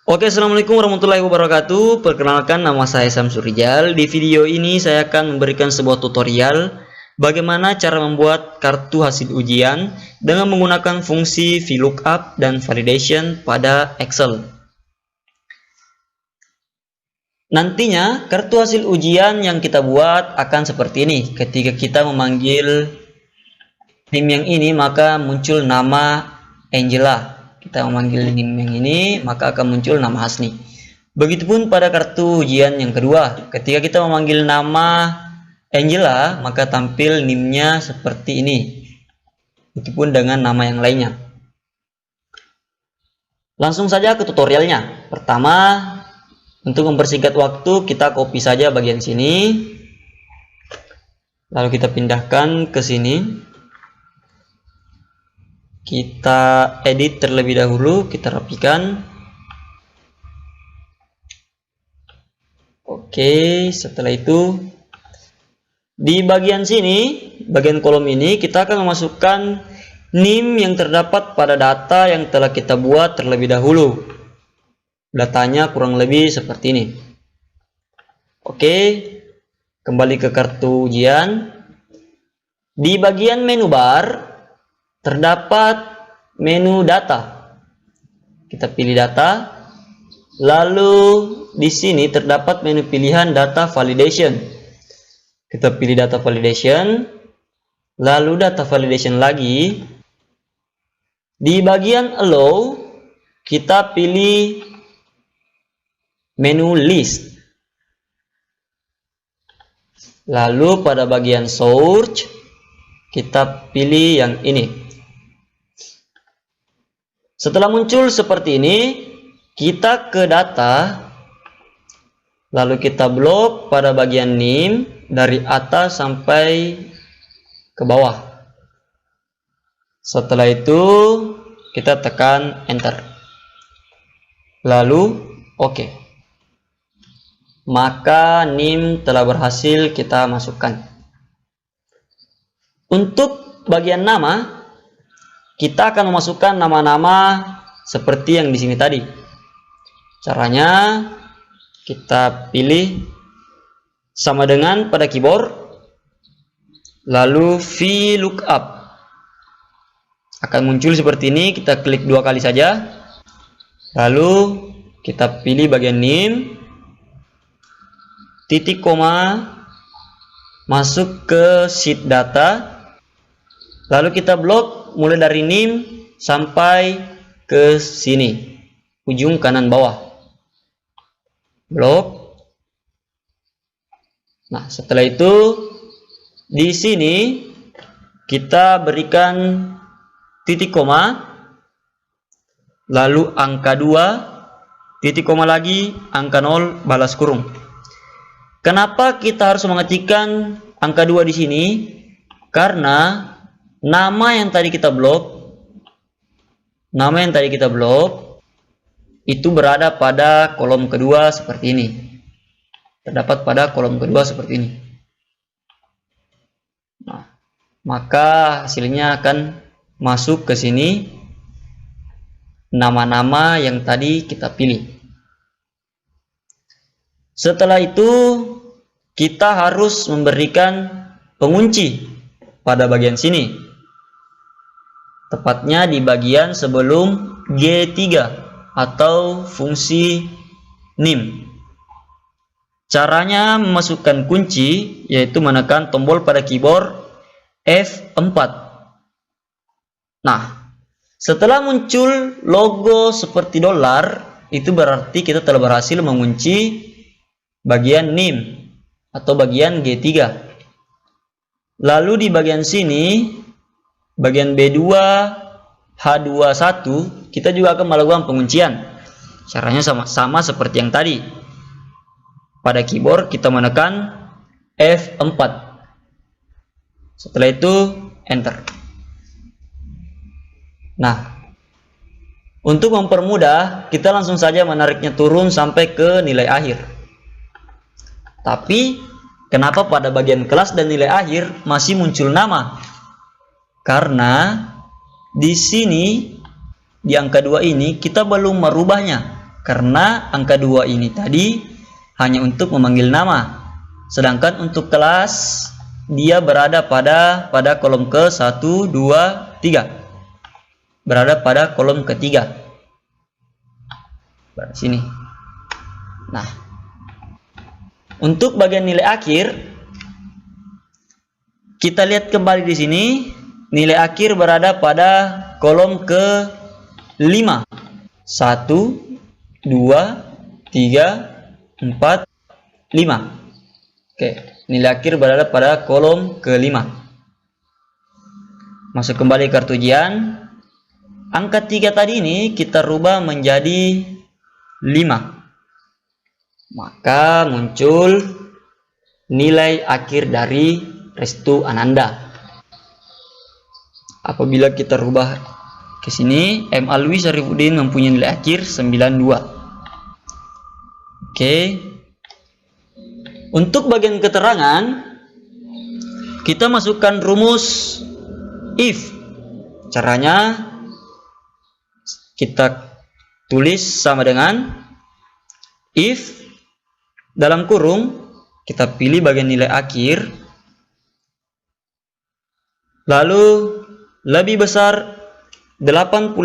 Oke, assalamualaikum warahmatullahi wabarakatuh. Perkenalkan, nama saya Samsul Rijal. Di video ini saya akan memberikan sebuah tutorial bagaimana cara membuat kartu hasil ujian dengan menggunakan fungsi VLOOKUP dan validation pada Excel. Nantinya kartu hasil ujian yang kita buat akan seperti ini. Ketika kita memanggil tim yang ini, maka muncul nama Angela. Kita memanggil NIM yang ini, maka akan muncul nama Hasni. Begitupun pada kartu ujian yang kedua. Ketika kita memanggil nama Angela, maka tampil NIM-nya seperti ini. Begitupun dengan nama yang lainnya. Langsung saja ke tutorialnya. Pertama, untuk mempersingkat waktu, kita copy saja bagian sini. Lalu kita pindahkan ke sini. Kita edit terlebih dahulu, kita rapikan. Oke, setelah itu di bagian sini, bagian kolom ini, kita akan memasukkan NIM yang terdapat pada data yang telah kita buat terlebih dahulu. Datanya kurang lebih seperti ini. Oke, kembali ke kartu ujian. Di bagian menu bar terdapat menu data. Kita pilih data. Lalu di sini terdapat menu pilihan data validation. Kita pilih data validation. Lalu data validation lagi. Di bagian allow kita pilih menu list. Lalu pada bagian search kita pilih yang ini. Setelah muncul seperti ini, kita ke data, lalu kita blok pada bagian NIM dari atas sampai ke bawah. Setelah itu, kita tekan enter. Lalu, oke. Maka NIM telah berhasil kita masukkan. Untuk bagian nama, kita akan memasukkan nama-nama seperti yang di sini tadi. Caranya kita pilih sama dengan pada keyboard, lalu VLOOKUP. Akan muncul seperti ini, kita klik 2 kali saja. Lalu kita pilih bagian NIM, titik koma, masuk ke sheet data. Lalu kita blok mulai dari NIM sampai ke sini, ujung kanan bawah. Blok. Nah, setelah itu di sini kita berikan titik koma, lalu angka 2, titik koma lagi, angka 0, balas kurung. Kenapa kita harus mengetikkan angka 2 di sini? Karena nama yang tadi kita blok itu berada pada kolom kedua seperti ini. Terdapat pada kolom kedua seperti ini. Nah, maka hasilnya akan masuk ke sini nama-nama yang tadi kita pilih. Setelah itu kita harus memberikan pengunci pada bagian sini. Tepatnya di bagian sebelum G3 atau fungsi NIM. Caranya memasukkan kunci yaitu menekan tombol pada keyboard F4. Nah, setelah muncul logo seperti dolar, itu berarti kita telah berhasil mengunci bagian NIM atau bagian G3. Lalu di bagian sini, bagian B2 H21, kita juga akan melakukan penguncian. Caranya sama seperti yang tadi. Pada keyboard kita menekan F4. Setelah itu enter. Nah, untuk mempermudah, kita langsung saja menariknya turun sampai ke nilai akhir. Tapi kenapa pada bagian kelas dan nilai akhir masih muncul nama? Karena di sini di angka 2 ini kita belum merubahnya. Karena angka 2 ini tadi hanya untuk memanggil nama. Sedangkan untuk kelas dia berada pada kolom ke 1, 2, 3. Berada pada kolom ketiga. Sini. Nah, untuk bagian nilai akhir, kita lihat kembali di sini. Nilai akhir berada pada kolom ke 5. 1, 2, 3, 4, 5. Oke, nilai akhir berada pada kolom ke-5. Masuk kembali ke kartu ujian. Angka 3 tadi ini kita rubah menjadi 5. Maka muncul nilai akhir dari Restu Ananda. Apabila kita rubah ke sini, M. Alwi Syarifuddin mempunyai nilai akhir 92. Oke. Untuk bagian keterangan, kita masukkan rumus if. Caranya kita tulis sama dengan if dalam kurung, kita pilih bagian nilai akhir, lalu lebih besar 89,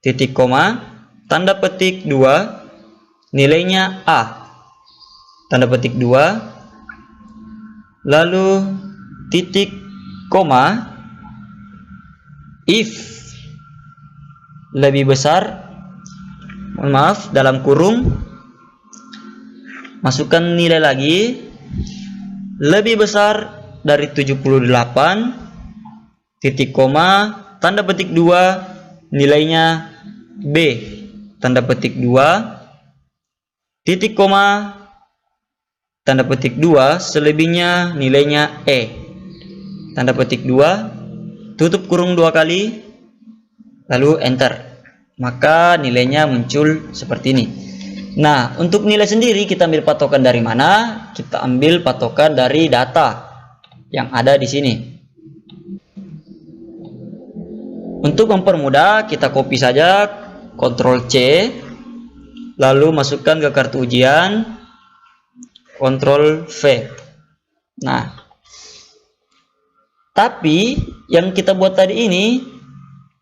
titik koma, tanda petik 2, nilainya A. Tanda petik 2, lalu titik koma, if lebih besar, mohon maaf, dalam kurung, masukkan nilai lagi, lebih besar dari 78, titik koma, tanda petik 2, nilainya B. Tanda petik 2, titik koma, tanda petik 2, selebihnya nilainya E. Tanda petik 2, tutup kurung 2 kali, lalu enter. Maka nilainya muncul seperti ini. Nah, untuk nilai sendiri kita ambil patokan dari mana? Kita ambil patokan dari data yang ada di sini. Untuk mempermudah, kita copy saja, Ctrl C, lalu masukkan ke kartu ujian, Ctrl V. Nah, tapi yang kita buat tadi ini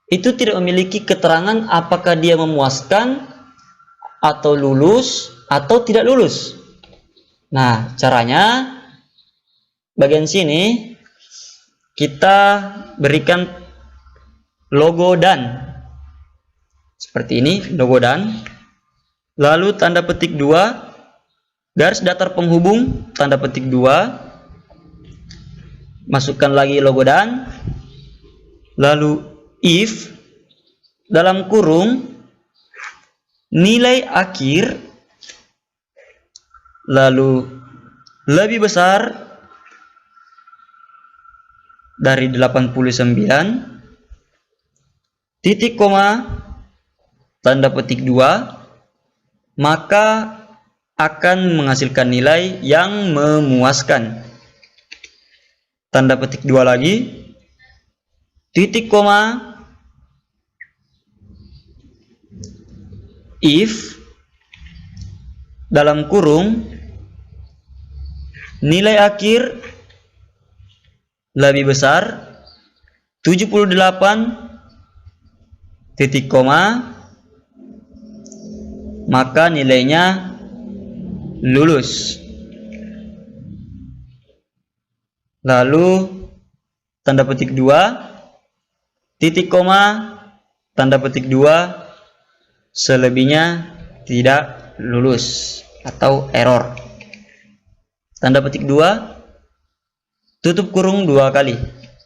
itu tidak memiliki keterangan apakah dia memuaskan atau lulus atau tidak lulus. Nah, caranya bagian sini kita berikan logo dan seperti ini, logo dan, lalu tanda petik 2, garis datar penghubung, tanda petik 2, masukkan lagi logo dan, lalu if dalam kurung nilai akhir, lalu lebih besar dari 89, titik koma, tanda petik 2, maka akan menghasilkan nilai yang memuaskan. Tanda petik 2 lagi, titik koma, if dalam kurung nilai akhir lebih besar 78, titik koma, maka nilainya lulus. Lalu tanda petik 2, titik koma, tanda petik 2, selebihnya tidak lulus atau error. Tanda petik 2, tutup kurung 2 kali,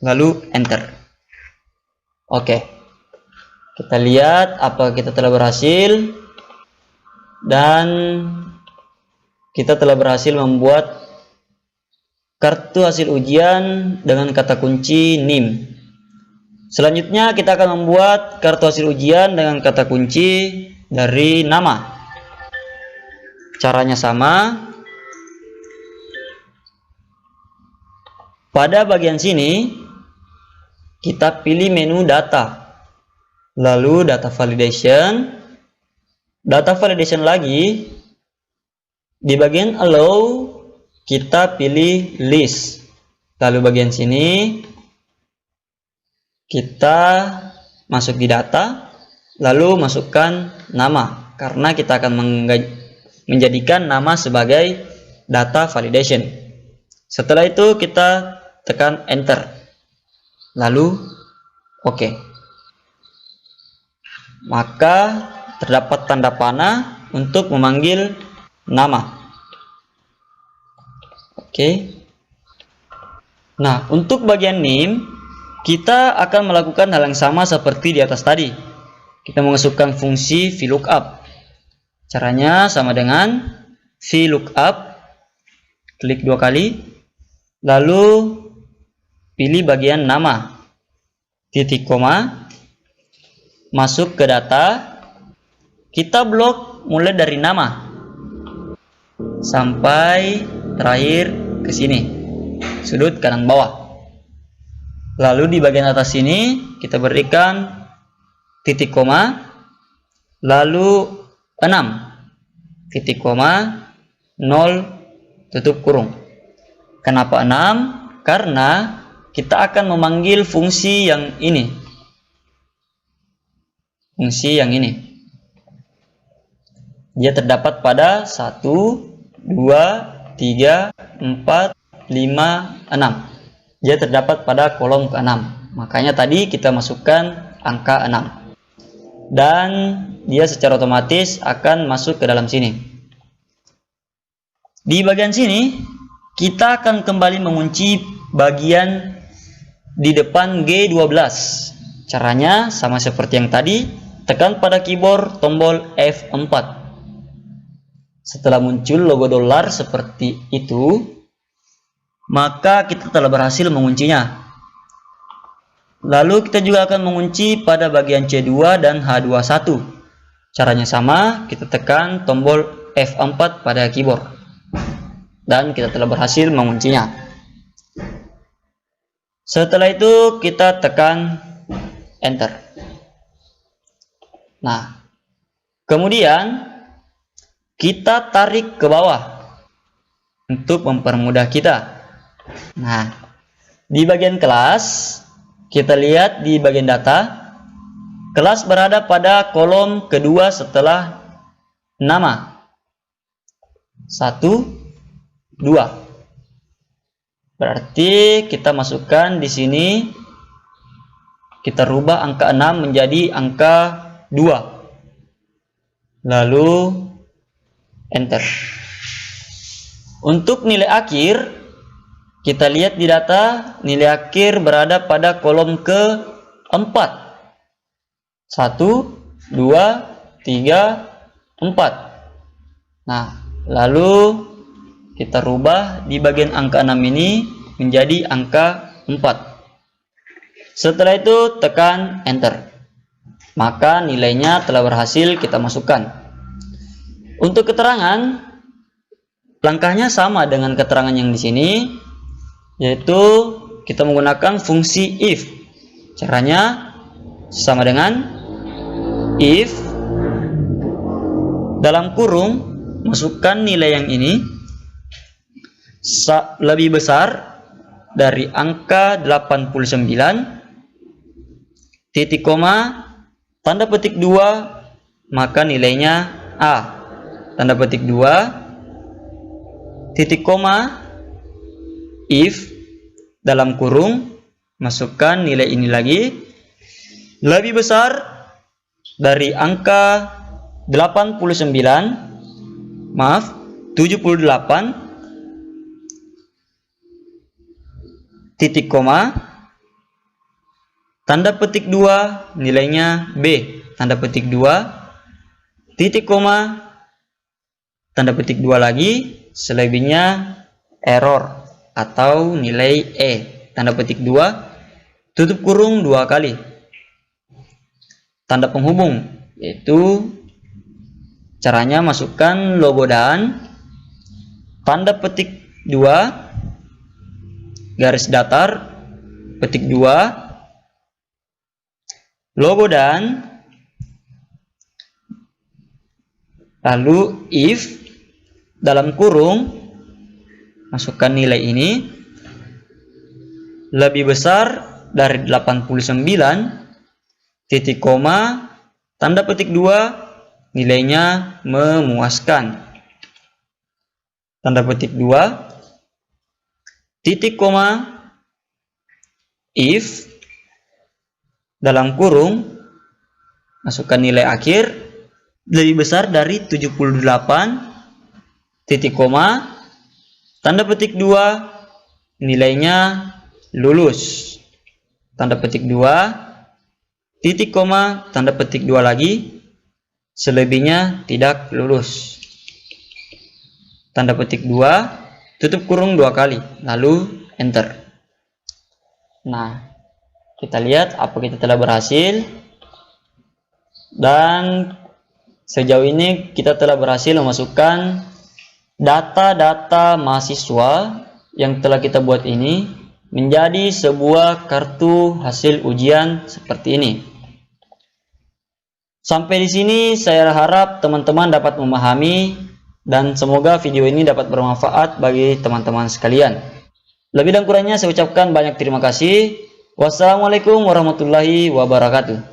lalu enter. Oke, kita lihat apa kita telah berhasil, dan kita telah berhasil membuat kartu hasil ujian dengan kata kunci NIM. Selanjutnya kita akan membuat kartu hasil ujian dengan kata kunci dari nama. Caranya sama. Pada bagian sini kita pilih menu data, lalu data validation, data validation lagi. Di bagian allow kita pilih list. Lalu bagian sini kita masuk di data, lalu masukkan nama, karena kita akan menjadikan nama sebagai data validation. Setelah itu kita tekan enter, lalu OK. Maka terdapat tanda panah untuk memanggil nama. Oke. Nah, untuk bagian name kita akan melakukan hal yang sama seperti di atas tadi. Kita mengasupkan fungsi VLOOKUP. Caranya sama dengan VLOOKUP, klik 2 kali, lalu pilih bagian nama, titik koma, masuk ke data, kita blok mulai dari nama sampai terakhir ke sini, sudut kanan bawah. Lalu di bagian atas sini kita berikan titik koma, lalu 6, titik koma, 0, tutup kurung. Kenapa 6? Karena kita akan memanggil fungsi yang ini. Fungsi yang ini. Dia terdapat pada 1, 2, 3, 4, 5, 6. Dia terdapat pada kolom ke-6. Makanya tadi kita masukkan angka 6. Dan dia secara otomatis akan masuk ke dalam sini. Di bagian sini kita akan kembali mengunci bagian di depan G12. Caranya sama seperti yang tadi, tekan pada keyboard tombol F4. Setelah muncul logo dolar seperti itu, maka kita telah berhasil menguncinya. Lalu kita juga akan mengunci pada bagian C2 dan H21. Caranya sama, kita tekan tombol F4 pada keyboard. Dan kita telah berhasil menguncinya. Setelah itu kita tekan enter. Nah, kemudian kita tarik ke bawah untuk mempermudah kita. Nah, di bagian kelas kita lihat di bagian data, kelas berada pada kolom kedua setelah nama. 1, 2. Berarti kita masukkan di sini, kita rubah angka 6 menjadi angka 2. Lalu enter. Untuk nilai akhir, kita lihat di data, nilai akhir berada pada kolom ke-4. 1, 2, 3, 4. Nah, lalu kita rubah di bagian angka 6 ini menjadi angka 4. Setelah itu tekan enter. Maka nilainya telah berhasil kita masukkan. Untuk keterangan, langkahnya sama dengan keterangan yang di sini, yaitu kita menggunakan fungsi if. Caranya sama dengan if dalam kurung masukkan nilai yang ini lebih besar dari angka 89, titik koma, tanda petik 2, maka nilainya A. Tanda petik 2, titik koma, if dalam kurung masukkan nilai ini lagi lebih besar dari angka 78, titik koma, tanda petik 2, nilainya B. Tanda petik 2, titik koma, tanda petik 2 lagi, selebihnya error atau nilai E. Tanda petik 2, tutup kurung 2 kali. Tanda penghubung, yaitu caranya masukkan logo dan tanda petik 2, garis datar, petik 2, logo dan Lalu if dalam kurung, masukkan nilai ini lebih besar dari 89, titik koma, tanda petik 2, nilainya memuaskan. Tanda petik 2, titik koma, if dalam kurung, masukkan nilai akhir lebih besar dari 78, titik koma, tanda petik 2, nilainya lulus. Tanda petik 2, titik koma, tanda petik 2 lagi, selebihnya tidak lulus. Tanda petik 2, tutup kurung 2 kali, lalu enter. Nah, kita lihat apa kita telah berhasil. Dan sejauh ini kita telah berhasil memasukkan data-data mahasiswa yang telah kita buat ini menjadi sebuah kartu hasil ujian seperti ini. Sampai di sini saya harap teman-teman dapat memahami dan semoga video ini dapat bermanfaat bagi teman-teman sekalian. Lebih dan kurangnya saya ucapkan banyak terima kasih. Wassalamualaikum warahmatullahi wabarakatuh.